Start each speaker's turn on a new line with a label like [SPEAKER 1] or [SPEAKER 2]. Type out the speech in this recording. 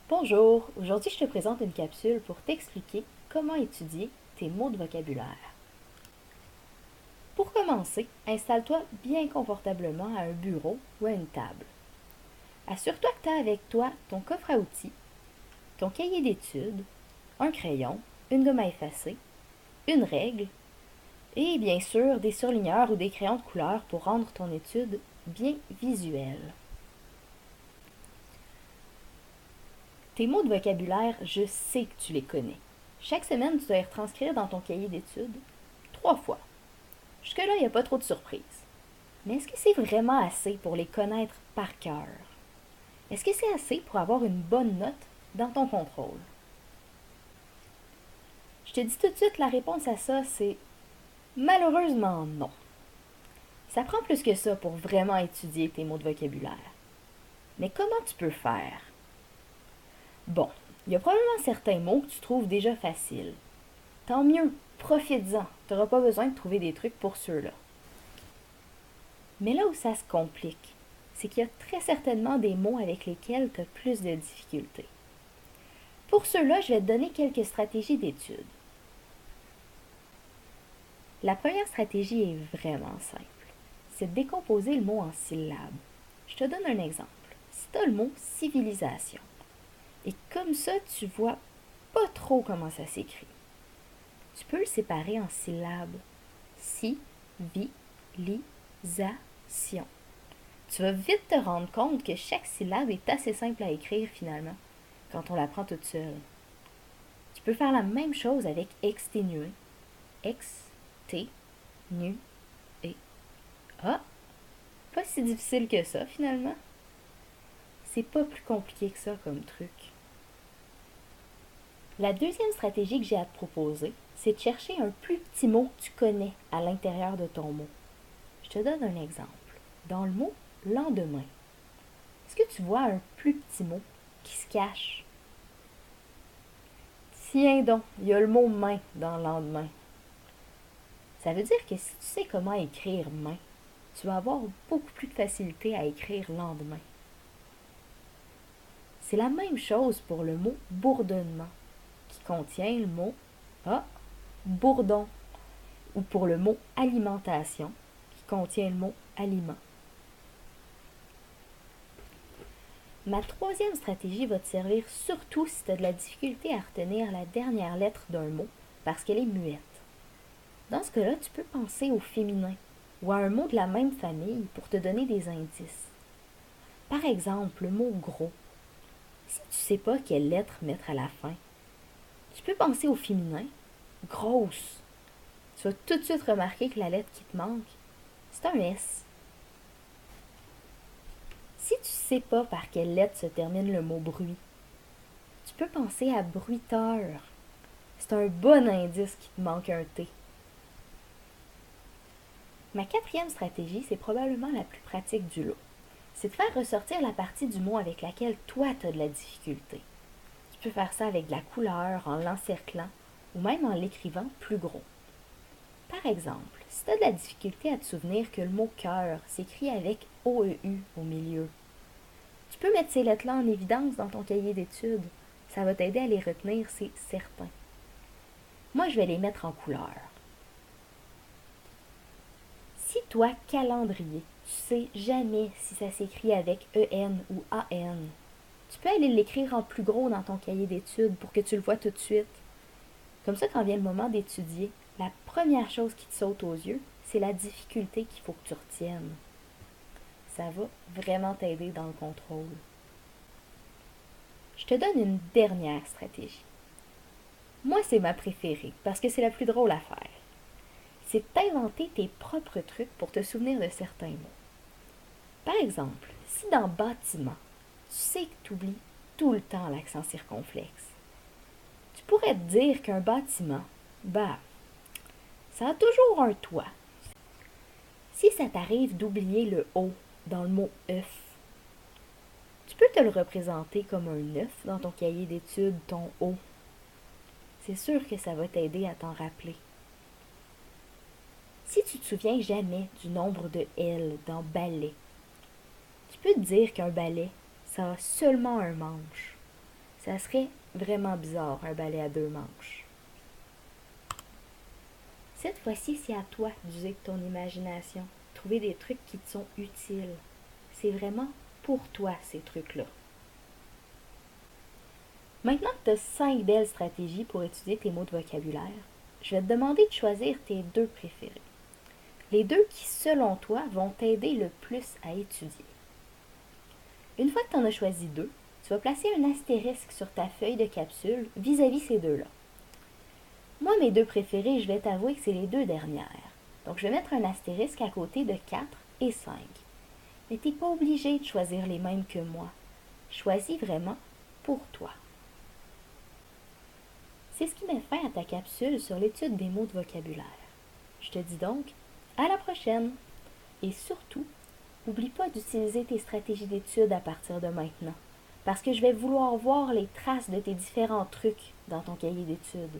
[SPEAKER 1] Bonjour, aujourd'hui je te présente une capsule pour t'expliquer comment étudier tes mots de vocabulaire. Pour commencer, installe-toi bien confortablement à un bureau ou à une table. Assure-toi que tu as avec toi ton coffre à outils, ton cahier d'études, un crayon, une gomme à effacer, une règle et bien sûr des surligneurs ou des crayons de couleur pour rendre ton étude bien visuelle. Tes mots de vocabulaire, je sais que tu les connais. Chaque semaine, tu dois les retranscrire dans ton cahier d'études 3 fois. Jusque-là, il n'y a pas trop de surprises. Mais est-ce que c'est vraiment assez pour les connaître par cœur? Est-ce que c'est assez pour avoir une bonne note dans ton contrôle? Je te dis tout de suite, la réponse à ça, c'est malheureusement non. Ça prend plus que ça pour vraiment étudier tes mots de vocabulaire. Mais comment tu peux faire? Bon, il y a probablement certains mots que tu trouves déjà faciles. Tant mieux, profites-en. Tu n'auras pas besoin de trouver des trucs pour ceux-là. Mais là où ça se complique, c'est qu'il y a très certainement des mots avec lesquels tu as plus de difficultés. Pour ceux-là, je vais te donner quelques stratégies d'étude. La première stratégie est vraiment simple. C'est de décomposer le mot en syllabes. Je te donne un exemple. Si tu as le mot civilisation, et comme ça, tu vois pas trop comment ça s'écrit, tu peux le séparer en syllabes. Si, vi, li, za, sion. Tu vas vite te rendre compte que chaque syllabe est assez simple à écrire finalement, quand on la prend toute seule. Tu peux faire la même chose avec exténuer. Ex, t, nu, et. Ah, pas si difficile que ça finalement. C'est pas plus compliqué que ça comme truc. La deuxième stratégie que j'ai à te proposer, c'est de chercher un plus petit mot que tu connais à l'intérieur de ton mot. Je te donne un exemple. Dans le mot lendemain, est-ce que tu vois un plus petit mot qui se cache? Tiens donc, il y a le mot main dans lendemain. Ça veut dire que si tu sais comment écrire main, tu vas avoir beaucoup plus de facilité à écrire lendemain. C'est la même chose pour le mot bourdonnement, qui contient le mot bourdon, ou pour le mot alimentation, qui contient le mot aliment. Ma troisième stratégie va te servir surtout si tu as de la difficulté à retenir la dernière lettre d'un mot parce qu'elle est muette. Dans ce cas-là, tu peux penser au féminin ou à un mot de la même famille pour te donner des indices. Par exemple, le mot gros. Si tu ne sais pas quelle lettre mettre à la fin, tu peux penser au féminin, grosse. Tu vas tout de suite remarquer que la lettre qui te manque, c'est un S. Si tu ne sais pas par quelle lettre se termine le mot bruit, tu peux penser à bruiteur. C'est un bon indice qu'il te manque un T. Ma quatrième stratégie, c'est probablement la plus pratique du lot. C'est de faire ressortir la partie du mot avec laquelle toi tu as de la difficulté. Tu peux faire ça avec de la couleur, en l'encerclant ou même en l'écrivant plus gros. Par exemple, si tu as de la difficulté à te souvenir que le mot cœur s'écrit avec OEU au milieu, tu peux mettre ces lettres-là en évidence dans ton cahier d'études. Ça va t'aider à les retenir, c'est certain. Moi, je vais les mettre en couleur. Si toi, calendrier, tu sais jamais si ça s'écrit avec EN ou AN, tu peux aller l'écrire en plus gros dans ton cahier d'études pour que tu le vois tout de suite. Comme ça, quand vient le moment d'étudier, la première chose qui te saute aux yeux, c'est la difficulté qu'il faut que tu retiennes. Ça va vraiment t'aider dans le contrôle. Je te donne une dernière stratégie. Moi, c'est ma préférée parce que c'est la plus drôle à faire. C'est d'inventer tes propres trucs pour te souvenir de certains mots. Par exemple, si dans bâtiment, tu sais que tu oublies tout le temps l'accent circonflexe, tu pourrais te dire qu'un bâtiment, ça a toujours un toit. Si ça t'arrive d'oublier le O dans le mot œuf, tu peux te le représenter comme un œuf dans ton cahier d'études, ton O. C'est sûr que ça va t'aider à t'en rappeler. Si tu te souviens jamais du nombre de L dans balai, tu peux te dire qu'un balai, ça a seulement un manche. Ça serait vraiment bizarre, un balai à deux manches. Cette fois-ci, c'est à toi d'user ton imagination, trouver des trucs qui te sont utiles. C'est vraiment pour toi, ces trucs-là. Maintenant que tu as 5 belles stratégies pour étudier tes mots de vocabulaire, je vais te demander de choisir tes deux préférés. Les deux qui, selon toi, vont t'aider le plus à étudier. Une fois que tu en as choisi deux, tu vas placer un astérisque sur ta feuille de capsule vis-à-vis ces deux-là. Moi, mes deux préférés, je vais t'avouer que c'est les deux dernières. Donc, je vais mettre un astérisque à côté de 4 et 5. Mais tu n'es pas obligé de choisir les mêmes que moi. Choisis vraiment pour toi. C'est ce qui met fin à ta capsule sur l'étude des mots de vocabulaire. Je te dis donc à la prochaine! Et surtout, n'oublie pas d'utiliser tes stratégies d'étude à partir de maintenant, parce que je vais vouloir voir les traces de tes différents trucs dans ton cahier d'études.